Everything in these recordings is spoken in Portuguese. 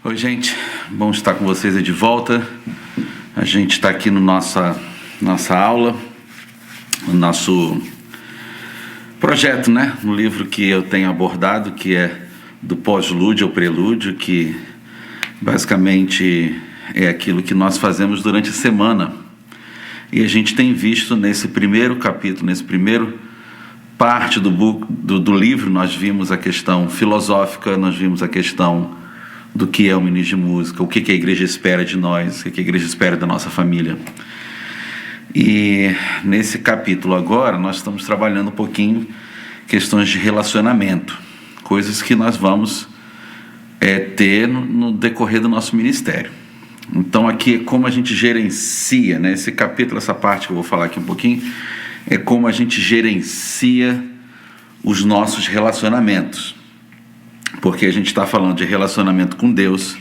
Oi, gente, bom estar com vocês aí de volta. A gente está aqui no nossa aula, no nosso projeto, né? No livro que eu tenho abordado, que é do pós-lúdio ao prelúdio, que basicamente é aquilo que nós fazemos durante a semana. E a gente tem visto nesse primeiro capítulo, nesse primeiro parte do livro, nós vimos a questão filosófica, nós vimos a questão do que é o ministro de música, o que a igreja espera de nós, o que a igreja espera da nossa família. E nesse capítulo agora, nós estamos trabalhando um pouquinho questões de relacionamento, coisas que nós vamos ter no decorrer do nosso ministério. Então aqui é como a gente gerencia, né? Esse capítulo, essa parte que eu vou falar aqui um pouquinho, é como a gente gerencia os nossos relacionamentos. Porque a gente está falando de relacionamento com Deus,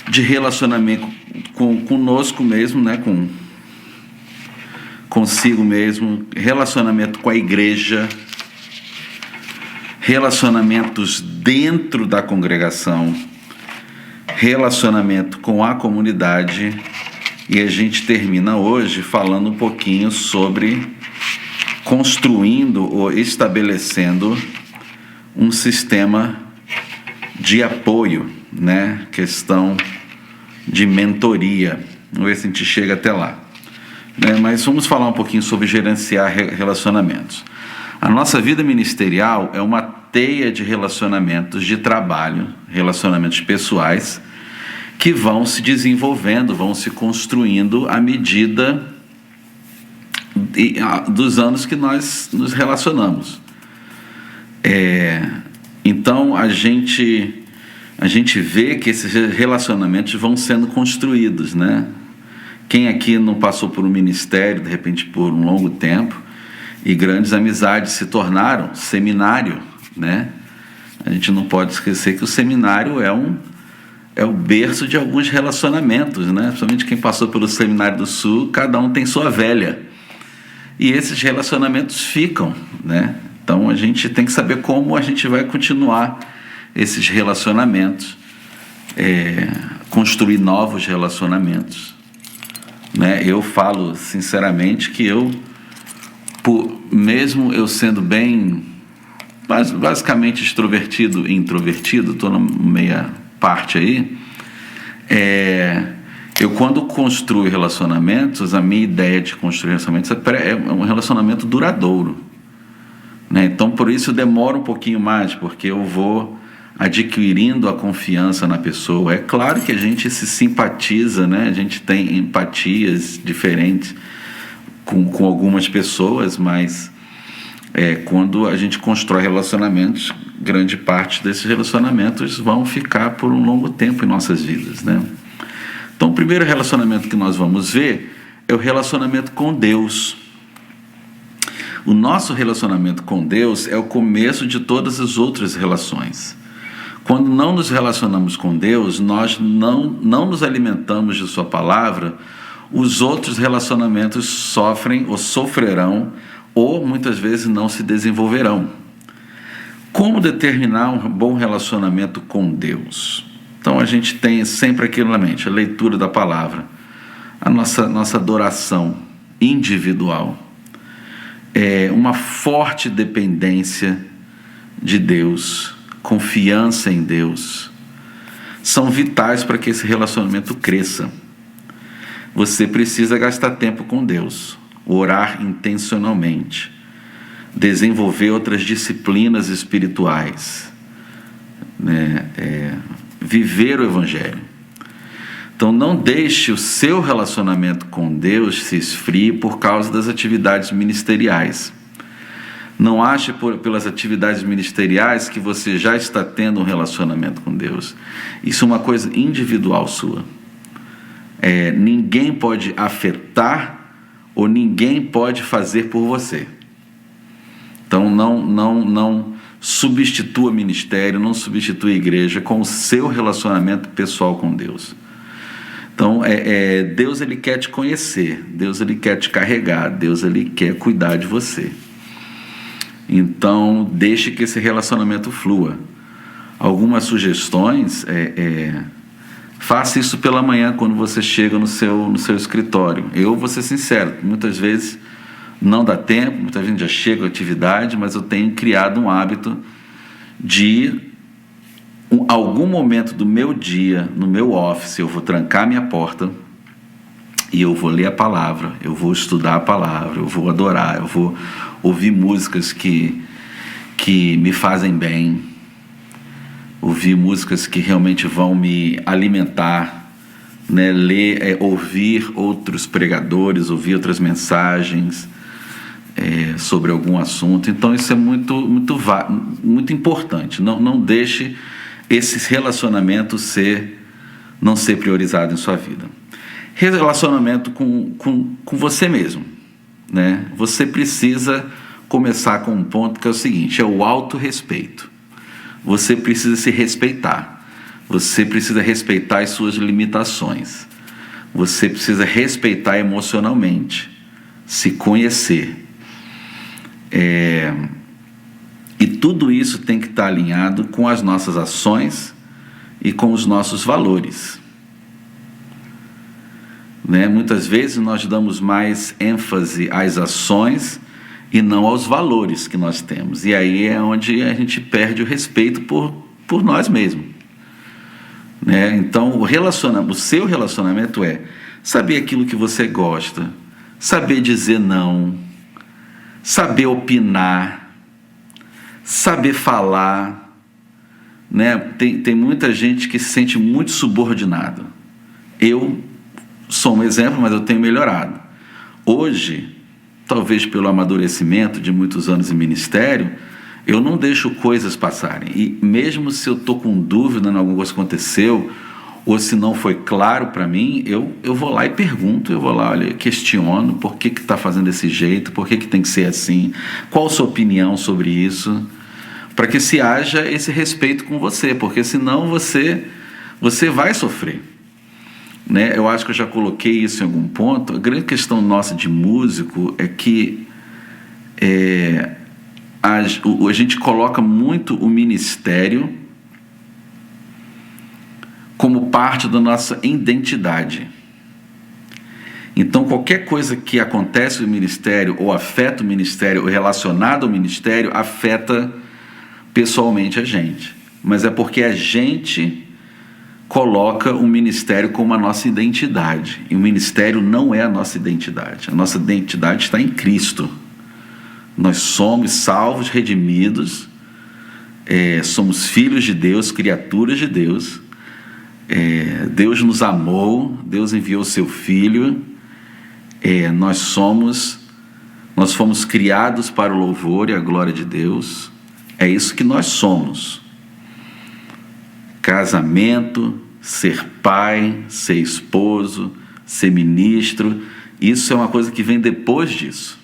de relacionamento conosco mesmo, né? Consigo mesmo, relacionamento com a igreja, relacionamentos dentro da congregação, relacionamento com a comunidade. E a gente termina hoje falando um pouquinho sobre construindo ou estabelecendo um sistema de apoio, né? Questão de mentoria. Vamos ver se a gente chega até lá, né? Mas vamos falar um pouquinho sobre gerenciar relacionamentos. A nossa vida ministerial é uma teia de relacionamentos de trabalho, relacionamentos pessoais, que vão se desenvolvendo, vão se construindo à medida dos anos que nós nos relacionamos. Então a gente vê que esses relacionamentos vão sendo construídos, né? Quem aqui não passou por um ministério, de repente por um longo tempo, e grandes amizades se tornaram seminário, né? A gente não pode esquecer que o seminário é o berço de alguns relacionamentos, né? Principalmente quem passou pelo Seminário do Sul, cada um tem sua velha. E esses relacionamentos ficam, né? Então a gente tem que saber como a gente vai continuar esses relacionamentos, construir novos relacionamentos, né? Eu falo sinceramente que mesmo eu sendo bem, basicamente extrovertido e introvertido, estou na meia parte aí, eu quando construo relacionamentos, a minha ideia de construir relacionamentos é um relacionamento duradouro, né? Então por isso demora um pouquinho mais, porque eu vou adquirindo a confiança na pessoa. É claro que a gente se simpatiza, né? A gente tem empatias diferentes com algumas pessoas, mas quando a gente constrói relacionamentos, grande parte desses relacionamentos vão ficar por um longo tempo em nossas vidas, né? Então o primeiro relacionamento que nós vamos ver é o relacionamento com Deus. O nosso relacionamento com Deus é o começo de todas as outras relações. Quando não nos relacionamos com Deus, nós não nos alimentamos de sua palavra, os outros relacionamentos sofrem ou sofrerão, ou muitas vezes não se desenvolverão. Como determinar um bom relacionamento com Deus? Então a gente tem sempre aquilo na mente, a leitura da palavra, a nossa adoração individual, uma forte dependência de Deus, confiança em Deus, são vitais para que esse relacionamento cresça. Você precisa gastar tempo com Deus, orar intencionalmente, desenvolver outras disciplinas espirituais, né? Viver o Evangelho. Então não deixe o seu relacionamento com Deus se esfrie por causa das atividades ministeriais. Não ache pelas atividades ministeriais que você já está tendo um relacionamento com Deus. Isso é uma coisa individual sua. Ninguém pode afetar ou ninguém pode fazer por você. Então não substitua ministério, não substitua a igreja com o seu relacionamento pessoal com Deus. Então Deus ele quer te conhecer, Deus ele quer te carregar, Deus ele quer cuidar de você. Então deixe que esse relacionamento flua. Algumas sugestões Faça isso pela manhã quando você chega no seu escritório. Eu vou ser sincero, muitas vezes não dá tempo, muitas vezes já chega a atividade, mas eu tenho criado um hábito de algum momento do meu dia, no meu office, eu vou trancar minha porta e eu vou ler a palavra, eu vou estudar a palavra, eu vou adorar, eu vou ouvir músicas que me fazem bem, ouvir músicas que realmente vão me alimentar, né? Ouvir outros pregadores, ouvir outras mensagens sobre algum assunto. Então isso é muito importante. Não deixe esse relacionamento não ser priorizado em sua vida. Relacionamento com você mesmo, né? Você precisa começar com um ponto que é o seguinte, é o autorrespeito. Você precisa se respeitar. Você precisa respeitar as suas limitações. Você precisa respeitar emocionalmente, se conhecer. E tudo isso tem que estar alinhado com as nossas ações e com os nossos valores. Né? Muitas vezes nós damos mais ênfase às ações e não aos valores que nós temos. E aí é onde a gente perde o respeito por nós mesmos. Né? Então, o seu relacionamento é saber aquilo que você gosta, saber dizer não, saber opinar, saber falar. Né? Tem muita gente que se sente muito subordinado. Eu sou um exemplo, mas eu tenho melhorado. Hoje, talvez pelo amadurecimento de muitos anos em ministério, eu não deixo coisas passarem. E mesmo se eu estou com dúvida em alguma coisa que aconteceu, ou se não foi claro para mim, eu vou lá e pergunto, eu vou lá, questiono por que está fazendo desse jeito, por que tem que ser assim, qual a sua opinião sobre isso, para que se haja esse respeito com você, porque senão você vai sofrer. Né? Eu acho que eu já coloquei isso em algum ponto. A grande questão nossa de músico é que a gente coloca muito o ministério como parte da nossa identidade. Então, qualquer coisa que acontece no ministério, ou afeta o ministério, ou relacionado ao ministério, afeta pessoalmente a gente. Mas é porque a gente coloca o ministério como a nossa identidade. E o ministério não é a nossa identidade. A nossa identidade está em Cristo. Nós somos salvos, redimidos, somos filhos de Deus, criaturas de Deus. Deus nos amou, Deus enviou o seu Filho. Nós fomos criados para o louvor e a glória de Deus. É isso que nós somos. Casamento, ser pai, ser esposo, ser ministro, isso é uma coisa que vem depois disso.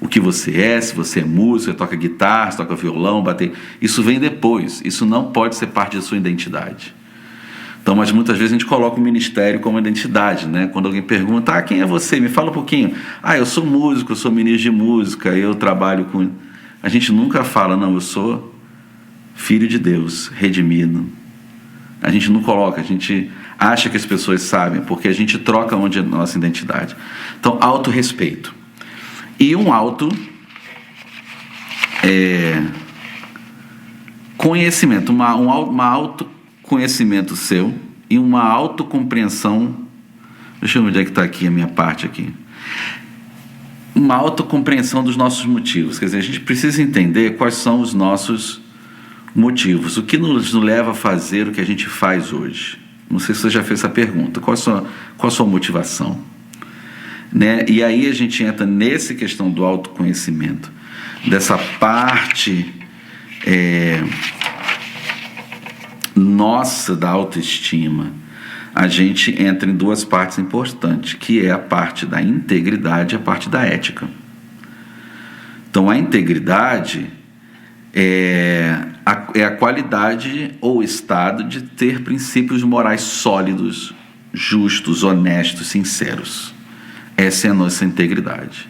O que você se você é músico, você toca guitarra, você toca violão, bater, isso vem depois, isso não pode ser parte da sua identidade. Então, mas muitas vezes a gente coloca o ministério como identidade, né? Quando alguém pergunta, quem é você? Me fala um pouquinho. Eu sou músico, eu sou ministro de música, eu trabalho com... A gente nunca fala, não, eu sou filho de Deus, redimido. A gente não coloca, a gente acha que as pessoas sabem, porque a gente troca onde é a nossa identidade. Então, autorrespeito. E um conhecimento, um autoconhecimento seu e uma autocompreensão. Deixa eu ver onde é que está aqui a minha parte aqui. Uma autocompreensão dos nossos motivos. Quer dizer, a gente precisa entender quais são os nossos motivos. O que nos leva a fazer o que a gente faz hoje? Não sei se você já fez essa pergunta. Qual a sua motivação? Né? E aí a gente entra nessa questão do autoconhecimento, dessa parte nossa da autoestima. A gente entra em duas partes importantes, que é a parte da integridade e a parte da ética. Então, a integridade é a qualidade ou estado de ter princípios morais sólidos, justos, honestos, sinceros. Essa é a nossa integridade.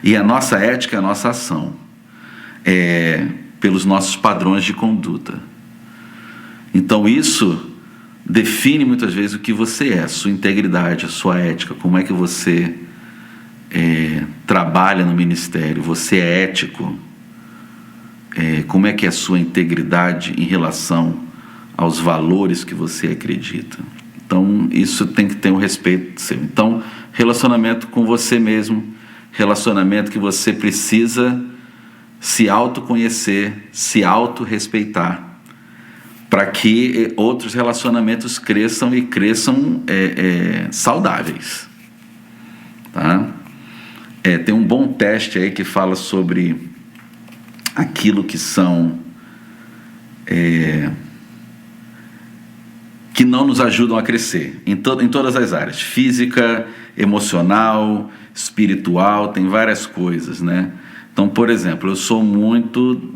E a nossa ética é a nossa ação, pelos nossos padrões de conduta. Então isso define muitas vezes o que você é, a sua integridade, a sua ética, como é que você trabalha no ministério, você é ético, como é que é a sua integridade em relação aos valores que você acredita. Então, isso tem que ter um respeito seu. Então, relacionamento com você mesmo, relacionamento que você precisa se autoconhecer, se autorrespeitar, para que outros relacionamentos cresçam e cresçam saudáveis. Tá? Tem um bom teste aí que fala sobre aquilo que são... que não nos ajudam a crescer, em todas as áreas, física, emocional, espiritual, tem várias coisas, né? Então, por exemplo, eu sou muito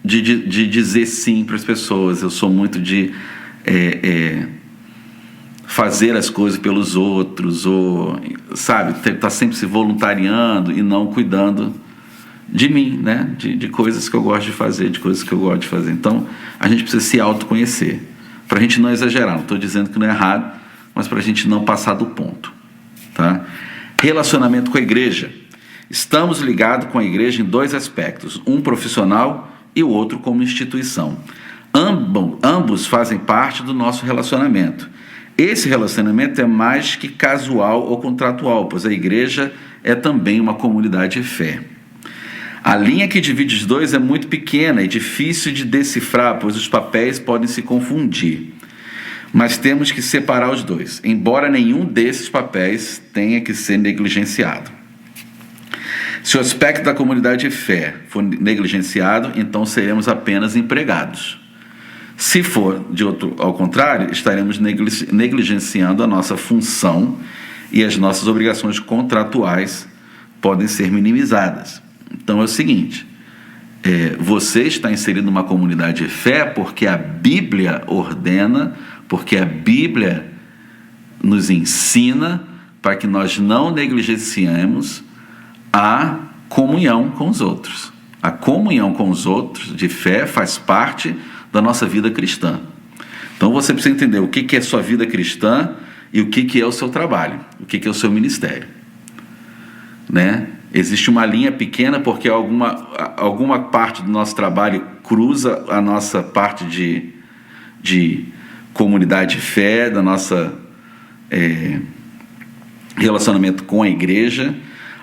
de dizer sim para as pessoas, eu sou muito de fazer as coisas pelos outros, ou, sabe, tá sempre se voluntariando e não cuidando de mim, né? De coisas que eu gosto de fazer, de coisas que eu gosto de fazer. Então, a gente precisa se autoconhecer, para a gente não exagerar. Não estou dizendo que não é errado, mas para a gente não passar do ponto, tá? Relacionamento com a igreja. Estamos ligados com a igreja em dois aspectos, um profissional e o outro como instituição. Ambos fazem parte do nosso relacionamento. Esse relacionamento é mais que casual ou contratual, pois a igreja é também uma comunidade de fé. A linha que divide os dois é muito pequena e difícil de decifrar, pois os papéis podem se confundir. Mas temos que separar os dois, embora nenhum desses papéis tenha que ser negligenciado. Se o aspecto da comunidade de fé for negligenciado, então seremos apenas empregados. Se for ao contrário, estaremos negligenciando a nossa função e as nossas obrigações contratuais podem ser minimizadas. Então é o seguinte, você está inserido numa comunidade de fé porque a Bíblia ordena, porque a Bíblia nos ensina para que nós não negligenciemos a comunhão com os outros. A comunhão com os outros de fé faz parte da nossa vida cristã. Então você precisa entender o que é a sua vida cristã e o que é o seu trabalho, o que é o seu ministério, né? Existe uma linha pequena porque alguma parte do nosso trabalho cruza a nossa parte de comunidade de fé, da nossa relacionamento com a igreja,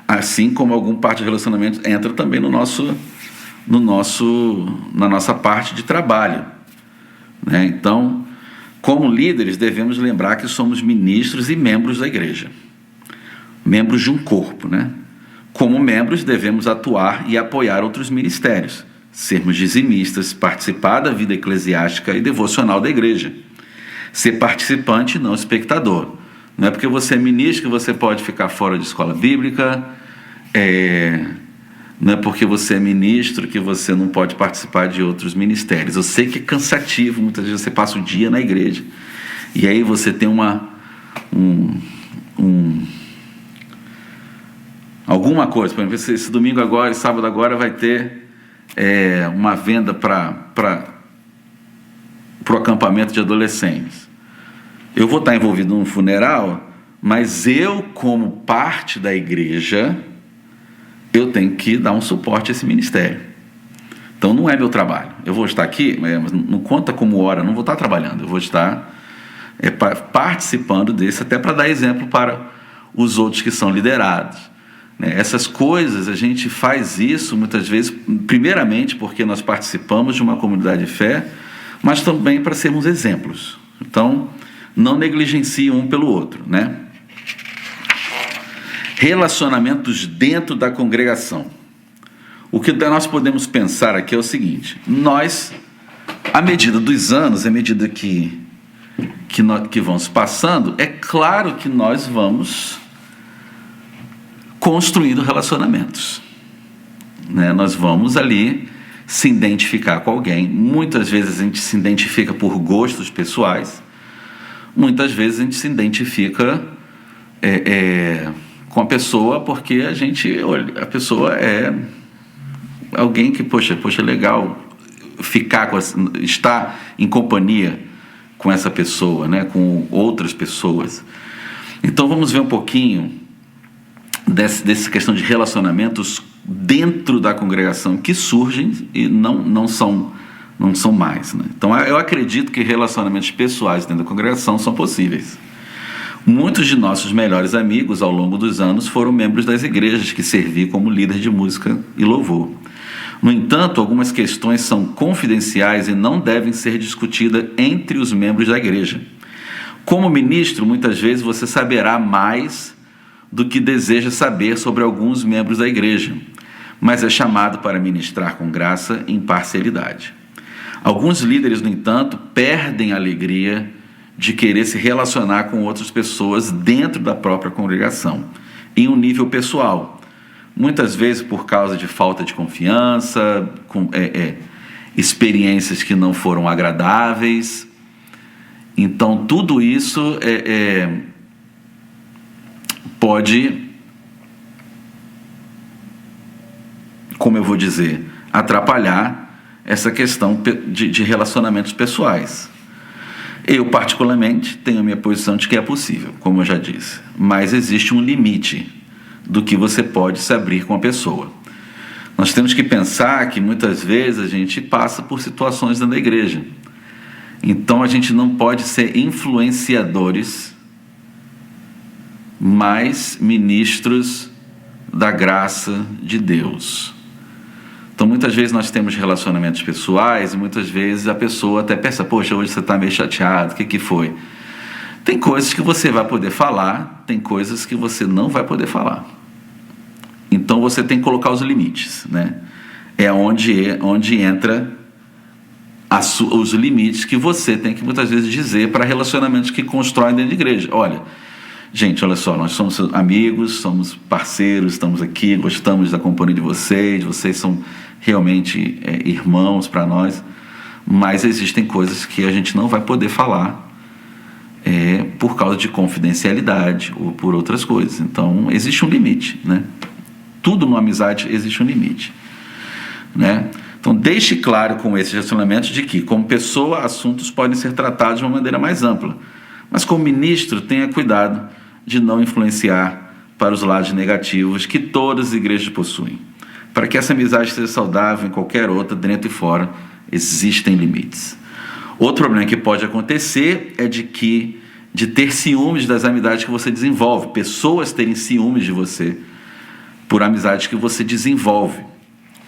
assim como alguma parte do relacionamento entra também na nossa parte de trabalho, né? Então, como líderes, devemos lembrar que somos ministros e membros da igreja, membros de um corpo, né? Como membros, devemos atuar e apoiar outros ministérios, sermos dizimistas, participar da vida eclesiástica e devocional da igreja, ser participante, não espectador. Não é porque você é ministro que você pode ficar fora de escola bíblica, não é porque você é ministro que você não pode participar de outros ministérios. Eu sei que é cansativo, muitas vezes você passa o dia na igreja, e aí você tem alguma coisa, por exemplo, esse domingo agora, sábado agora, vai ter uma venda para o acampamento de adolescentes. Eu vou estar envolvido num funeral, mas eu, como parte da igreja, eu tenho que dar um suporte a esse ministério. Então não é meu trabalho. Eu vou estar aqui, mas não conta como hora, não vou estar trabalhando, eu vou estar participando desse, até para dar exemplo para os outros que são liderados. Essas coisas, a gente faz isso muitas vezes, primeiramente porque nós participamos de uma comunidade de fé, mas também para sermos exemplos. Então, não negligencie um pelo outro, né? Relacionamentos dentro da congregação. O que nós podemos pensar aqui é o seguinte: nós, à medida dos anos, à medida que vão se passando, é claro que nós vamos construindo relacionamentos, né? Nós vamos ali se identificar com alguém. Muitas vezes a gente se identifica por gostos pessoais, muitas vezes a gente se identifica com a pessoa porque a pessoa é alguém que, poxa, é legal estar em companhia com essa pessoa, né? Com outras pessoas. Então vamos ver um pouquinho dessa questão de relacionamentos dentro da congregação que surgem e não são mais, né? Então eu acredito que relacionamentos pessoais dentro da congregação são possíveis. Muitos de nossos melhores amigos ao longo dos anos foram membros das igrejas que servi como líder de música e louvor. No entanto, algumas questões são confidenciais e não devem ser discutidas entre os membros da igreja. Como ministro, muitas vezes você saberá mais do que deseja saber sobre alguns membros da igreja, mas é chamado para ministrar com graça e imparcialidade. Alguns líderes, no entanto, perdem a alegria de querer se relacionar com outras pessoas dentro da própria congregação, em um nível pessoal. Muitas vezes por causa de falta de confiança, experiências que não foram agradáveis. Então, tudo isso pode, como eu vou dizer, atrapalhar essa questão de relacionamentos pessoais. Eu, particularmente, tenho a minha posição de que é possível, como eu já disse, mas existe um limite do que você pode se abrir com a pessoa. Nós temos que pensar que muitas vezes a gente passa por situações dentro da igreja. Então a gente não pode ser influenciadores, mas ministros da graça de Deus. Então muitas vezes nós temos relacionamentos pessoais e muitas vezes a pessoa até pensa, poxa, hoje você está meio chateado, o que foi? Tem coisas que você vai poder falar, tem coisas que você não vai poder falar. Então você tem que colocar os limites, né? É onde entra os limites que você tem que muitas vezes dizer para relacionamentos que constroem dentro da igreja. Olha, gente, olha só, nós somos amigos, somos parceiros, estamos aqui, gostamos da companhia de vocês são realmente irmãos para nós, mas existem coisas que a gente não vai poder falar por causa de confidencialidade ou por outras coisas. Então existe um limite, né? Tudo numa amizade existe um limite, né? Então deixe claro com esses relacionamentos de que, como pessoa, assuntos podem ser tratados de uma maneira mais ampla, mas como ministro, tenha cuidado de não influenciar para os lados negativos que todas as igrejas possuem. Para que essa amizade seja saudável em qualquer outra, dentro e fora, existem limites. Outro problema que pode acontecer é de ter ciúmes das amizades que você desenvolve, pessoas terem ciúmes de você por amizades que você desenvolve.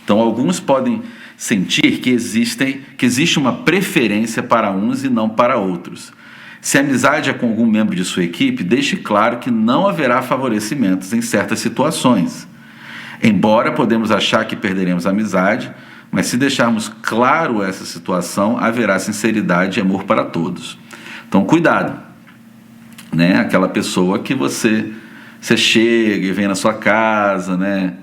Então, alguns podem sentir que existe uma preferência para uns e não para outros. Se a amizade é com algum membro de sua equipe, deixe claro que não haverá favorecimentos em certas situações. Embora podemos achar que perderemos a amizade, mas se deixarmos claro essa situação, haverá sinceridade e amor para todos. Então, cuidado, né? Aquela pessoa que você chega e vem na sua casa, né?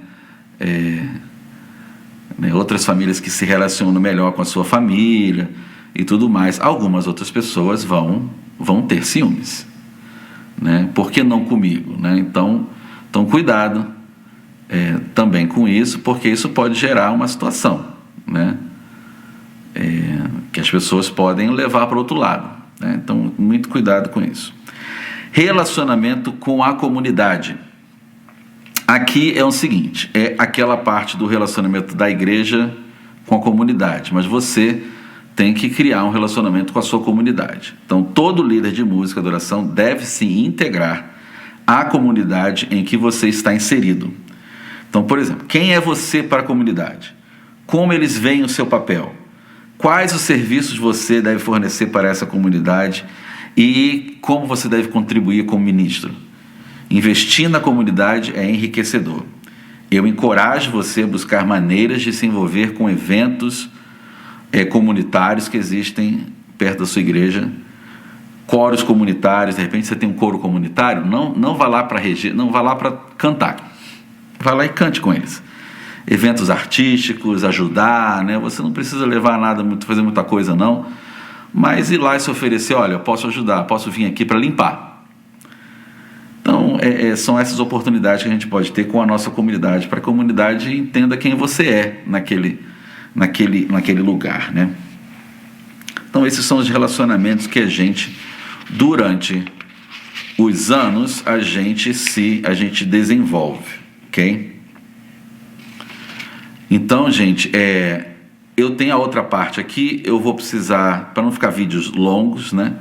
Outras famílias que se relacionam melhor com a sua família e tudo mais. Algumas outras pessoas vão ter ciúmes, né? Por que não comigo, né? Então cuidado também com isso, porque isso pode gerar uma situação, né? Que as pessoas podem levar para o outro lado, né? Então muito cuidado com isso. Relacionamento com a comunidade. Aqui é o seguinte, é aquela parte do relacionamento da igreja com a comunidade, mas você tem que criar um relacionamento com a sua comunidade. Então, todo líder de música e adoração deve se integrar à comunidade em que você está inserido. Então, por exemplo, quem é você para a comunidade? Como eles veem o seu papel? Quais os serviços você deve fornecer para essa comunidade? E como você deve contribuir como ministro? Investir na comunidade é enriquecedor. Eu encorajo você a buscar maneiras de se envolver com eventos comunitários que existem perto da sua igreja, coros comunitários. De repente você tem um coro comunitário, não vá lá para reger, não vá lá para cantar, vá lá e cante com eles. Eventos artísticos, ajudar, né? Você não precisa levar nada, fazer muita coisa não, mas ir lá e se oferecer, olha, eu posso ajudar, posso vir aqui para limpar. Então, são essas oportunidades que a gente pode ter com a nossa comunidade, para que a comunidade entenda quem você é naquele lugar, né? Então esses são os relacionamentos que a gente, durante os anos, a gente desenvolve, ok? Então, gente, eu tenho a outra parte aqui, eu vou precisar, para não ficar vídeos longos, né?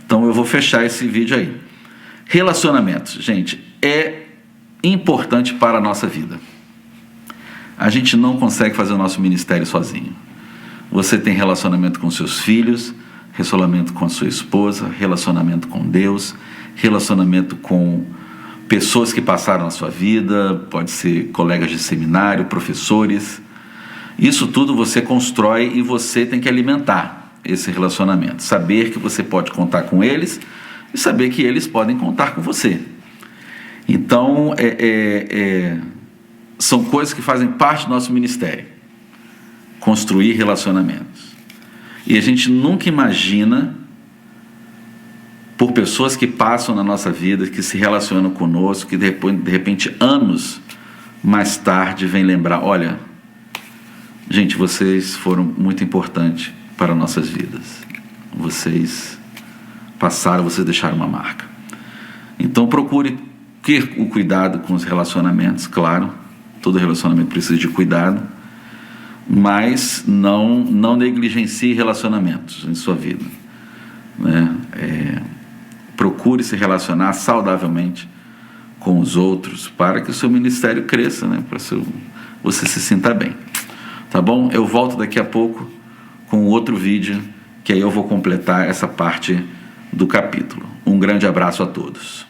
Então eu vou fechar esse vídeo aí. Relacionamentos, gente, é importante para a nossa vida. A gente não consegue fazer o nosso ministério sozinho. Você tem relacionamento com seus filhos, relacionamento com a sua esposa, relacionamento com Deus, relacionamento com pessoas que passaram na sua vida, pode ser colegas de seminário, professores. Isso tudo você constrói e você tem que alimentar esse relacionamento. Saber que você pode contar com eles e saber que eles podem contar com você. Então, são coisas que fazem parte do nosso ministério. Construir relacionamentos. E a gente nunca imagina, por pessoas que passam na nossa vida, que se relacionam conosco, que de repente, anos mais tarde, vem lembrar, olha, gente, vocês foram muito importantes para nossas vidas. Vocês passaram, vocês deixaram uma marca. Então procure ter o cuidado com os relacionamentos, claro, todo relacionamento precisa de cuidado, mas não negligencie relacionamentos em sua vida, né? Procure se relacionar saudavelmente com os outros para que o seu ministério cresça, né? Para você se sinta bem. Tá bom? Eu volto daqui a pouco com outro vídeo, que aí eu vou completar essa parte do capítulo. Um grande abraço a todos.